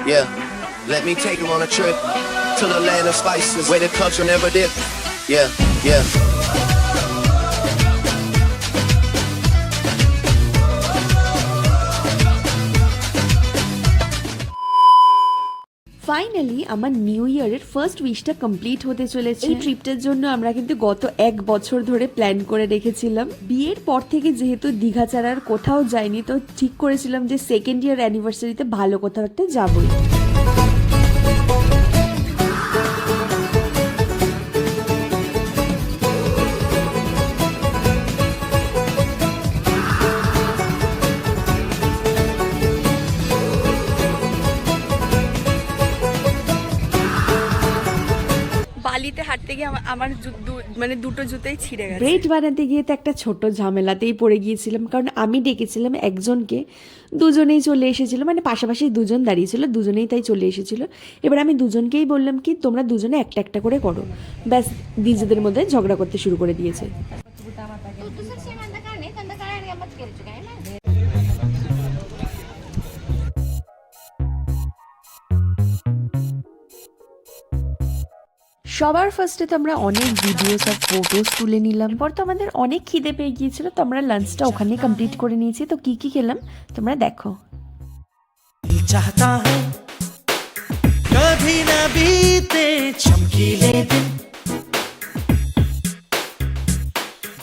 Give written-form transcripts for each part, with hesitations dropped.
Yeah, let me take you on a trip to the land of spices, where the culture never did. Yeah, yeah. Finally আমার new ইয়ারের first wish complete হতে চলেছে। এই ট্রিপটার জন্য আমরা কিন্তু গত 1 বছর ধরে প্ল্যান করে রেখেছিলাম। বিয়ের পর থেকে যেহেতু দীঘা ছাড়ার কোথাও যাইনি, তো ঠিক করেছিলাম যে সেকেন্ড ইয়ার অ্যানিভার্সারিতে ভালো কোথাও একটা যাবই। বালিতে হাঁটতে গিয়ে আমার মানে দুটো জুতোই ছিঁড়ে গেছে। ব্রেড বানাতে গিয়ে তো একটা ছোট ঝামেলাতেই পড়ে গিয়েছিলাম, কারণ আমি ডেকেছিলাম একজনকে, দুজনেই চলে এসেছিল, মানে পাশাপাশি দুজন দাঁড়িয়েছিল, দুজনেই তাই চলে এসেছিল। এবার আমি দুজনকেই বললাম কি তোমরা দুজনে একটা একটা করে করো, ব্যাস নিজেদের মধ্যে ঝগড়া করতে শুরু করে দিয়েছে। সবার ফার্স্টে তো আমরা অনেক ভিডিওস আর ফটোস তুলে নিলাম। পর তো আমাদের অনেক খিদে পেয়ে গিয়েছিল, তো আমরা লাঞ্চটা ওখানেই কমপ্লিট করে নিয়েছি। তো কি কি খেলাম তোমরা দেখো। चाहता है कभी न बीते चमकीले दिन,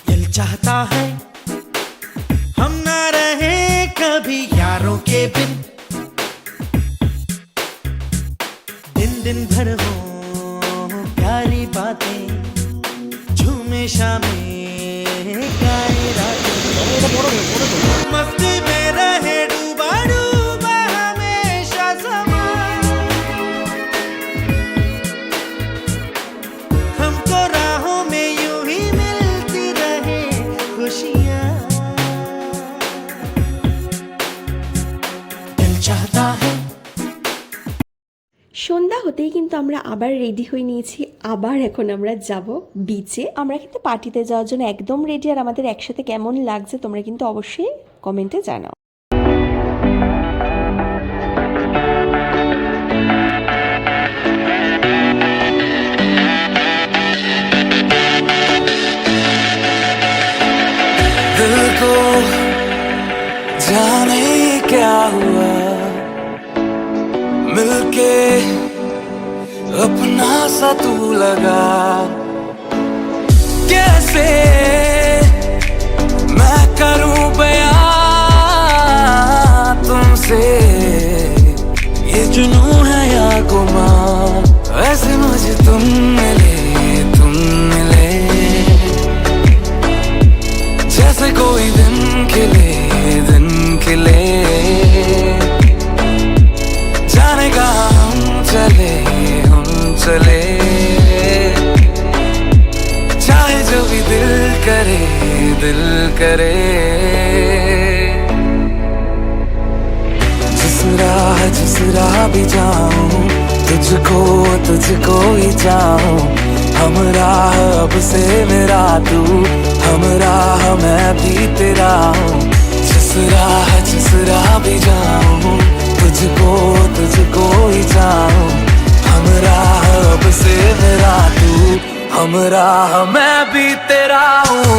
दिल चाहता है हम न रहे कभी यारों के बिन, दिन दिन भर हो प्यारी बातें, झूमे शामें गाए रातें, मस्ती में रहे डूबा डूबा हमेशा समा, हमको राहों में यूं ही मिलती रहे खुशियाँ, दिल चाहता है। সন্ধ্যা হতেই কিন্তু আমরা আবার রেডি হয়ে নিয়েছি, আবার এখন আমরা যাব বিচে। আমরা কিন্তু পার্টিতে যাওয়ার জন্য একদম রেডি। আর আমাদের একসাথে কেমন লাগছে তোমরা কিন্তু অবশ্যই কমেন্টে জানাও। दिल को जाने क्या हुआ, मिलके अपना सा तू लगा, कैसे मैं करूं बयां तुमसे, ये जुनून है या गुमान, ऐसे मुझे तुम मिले जैसे कोई दिन खिले जाने का हम चले चाहे जो भी दिल करे जिस राह भी जाऊं तुझको ही चाहूं, हम राह अब से मेरा तू, हम राह मैं भी तेरा हूँ, जिस राह भी जाऊं तुझको ही चाहूं, हम राह अब से मेरा तू, हम राह मैं भी तेरा हूँ।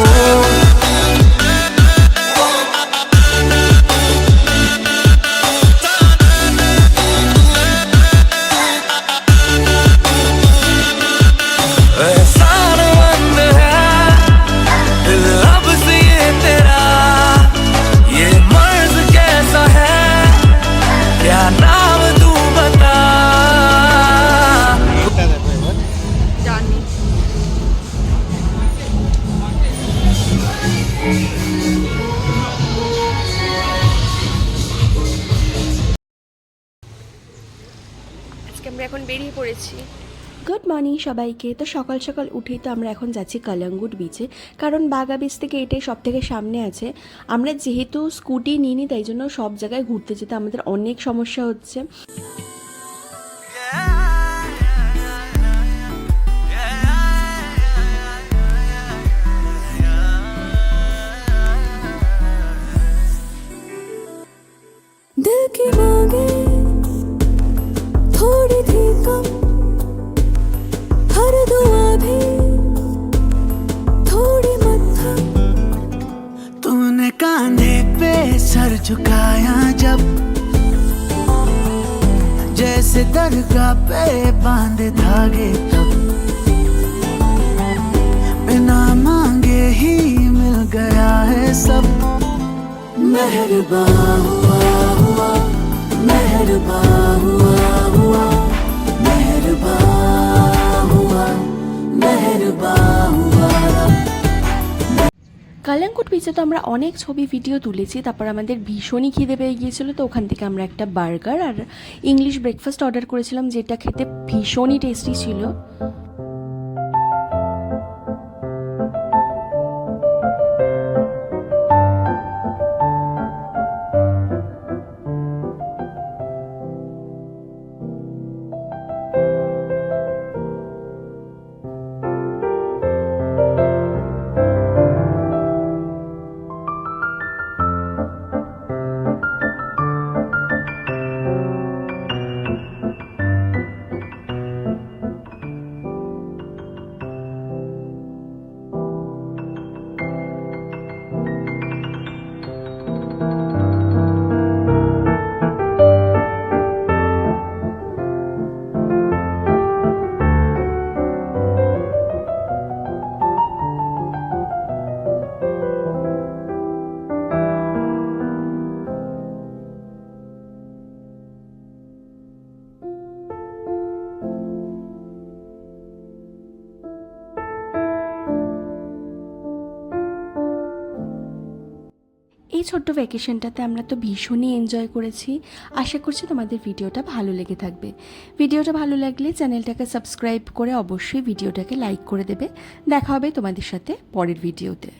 আমরা এখন বেরিয়ে পড়েছি। গুড মর্নিং সবাইকে। তো সকাল সকাল উঠেই তো আমরা এখন যাচ্ছি কালাঙ্গুট বিচে, কারণ বাগা বিচ থেকে এটাই সব থেকে সামনে আছে। আমরা যেহেতু স্কুটি নিইনি, তাই জন্য সব জায়গায় ঘুরতে যেতে আমাদের অনেক সমস্যা হচ্ছে। दिल की मांगे झुकाया जब जैसे दरगाह पे बांधे धागे तब बिना मांगे ही मिल गया है सब मेहरबान हुआ हुआ मेहरबान हुआ हुआ मेहरबान हुआ मेहरबान हुआ কালাঙ্কুট বিচে তো আমরা অনেক ছবি ভিডিও তুলেছি, তারপর আমাদের ভীষণই খিদে পেয়ে গিয়েছিলো, তো ওখান থেকে আমরা একটা বার্গার আর ইংলিশ ব্রেকফাস্ট অর্ডার করেছিলাম, যেটা খেতে ভীষণই টেস্টি ছিল। এই ছোট্ট ভ্যাকেশনটাতে আমরা তো ভীষণই এনজয় করেছি। আশা করছি তোমাদের ভিডিওটা ভালো লেগে থাকবে। ভিডিওটা ভালো লাগলে চ্যানেলটাকে সাবস্ক্রাইব করে অবশ্যই ভিডিওটাকে লাইক করে দেবে। দেখা হবে তোমাদের সাথে পরের ভিডিওতে।